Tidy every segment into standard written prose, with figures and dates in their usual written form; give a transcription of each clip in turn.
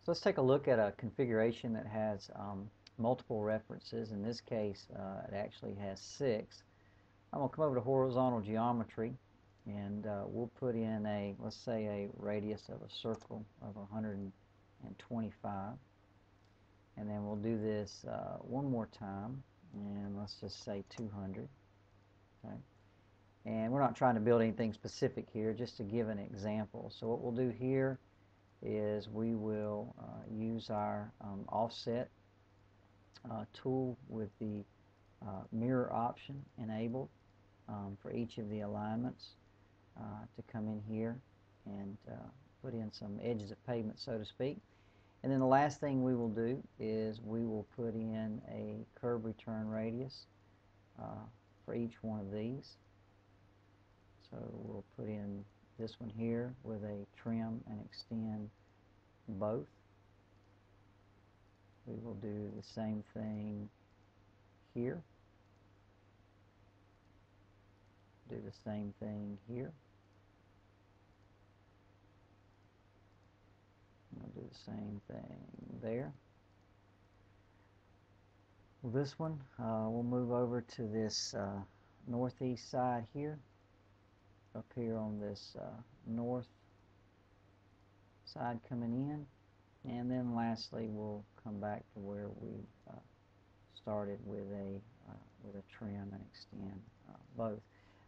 So let's take a look at a configuration that has multiple references. In this case, it actually has 6. I'm going to come over to horizontal geometry, and we'll put in a, let's say, a radius of a circle of 125. And then we'll do this one more time, and let's just say 200. Okay. And we're not trying to build anything specific here, just to give an example. So what we'll do here is we will use our offset tool with the mirror option enabled for each of the alignments to come in here and put in some edges of pavement, so to speak. And then the last thing we will do is we will put in a curve return radius for each one of these. So we'll put in this one here with a trim and extend both. We will do the same thing here. Do the same thing here. We'll do the same thing there. Well, this one, we'll move over to this northeast side here. Up here on this north side coming in, and then lastly we'll come back to where we started with a trim and extend both.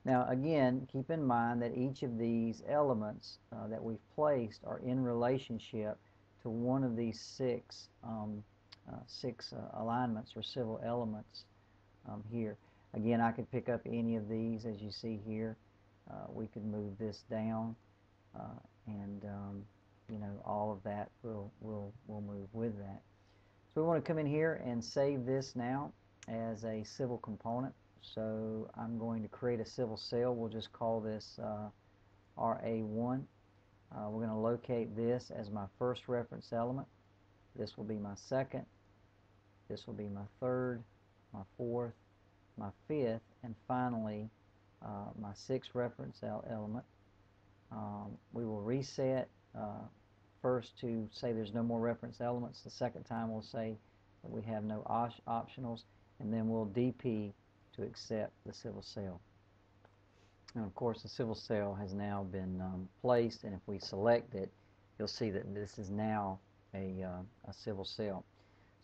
Now again, keep in mind that each of these elements that we've placed are in relationship to one of these six alignments or civil elements here. Again, I could pick up any of these, as you see here. We could move this down, and you know, all of that will move with that. So we want to come in here and save this now as a civil component. So I'm going to create a civil cell. We'll just call this RA1. We're going to locate this as my first reference element. This will be my second. This will be my third, my fourth, my fifth, and finally my sixth reference element. We will reset first to say there's no more reference elements. The second time we'll say that we have no optionals, and then we'll DP to accept the civil cell. And of course the civil cell has now been placed, and if we select it, you'll see that this is now a civil cell.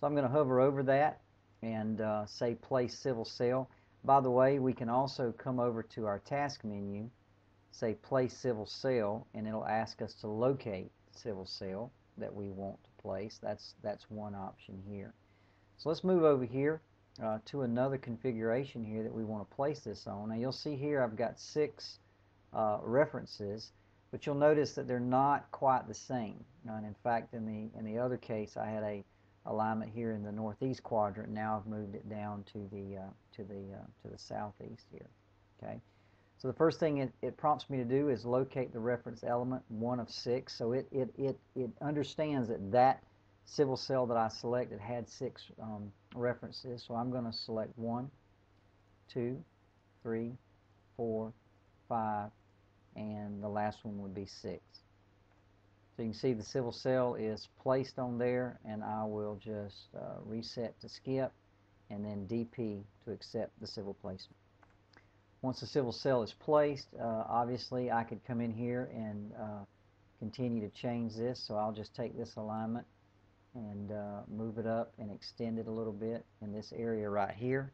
So I'm going to hover over that and say place civil cell. By the way, we can also come over to our task menu, say place civil cell, and it'll ask us to locate the civil cell that we want to place. That's one option here. So let's move over here to another configuration here that we want to place this on. Now you'll see here I've got 6 references, but you'll notice that they're not quite the same. And in fact, in the other case, I had a alignment here in the northeast quadrant. Now I've moved it down to the southeast here. Okay. So the first thing it prompts me to do is locate the reference element, 1 of 6. So it understands that civil cell that I selected had 6 references. So I'm going to select 1, 2, 3, 4, 5, and the last one would be 6. So you can see the civil cell is placed on there, and I will just reset to skip and then DP to accept the civil placement. Once the civil cell is placed, obviously I could come in here and continue to change this. So I'll just take this alignment and move it up and extend it a little bit in this area right here.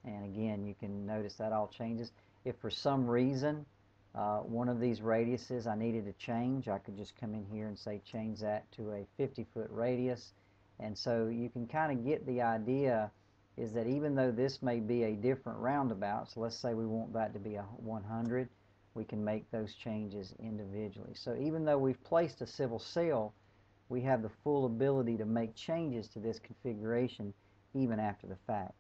And again, you can notice that all changes. If for some reason one of these radiuses I needed to change, I could just come in here and say change that to a 50-foot radius. And so you can kind of get the idea is that even though this may be a different roundabout, so let's say we want that to be a 100, we can make those changes individually. So even though we've placed a civil cell, we have the full ability to make changes to this configuration even after the fact.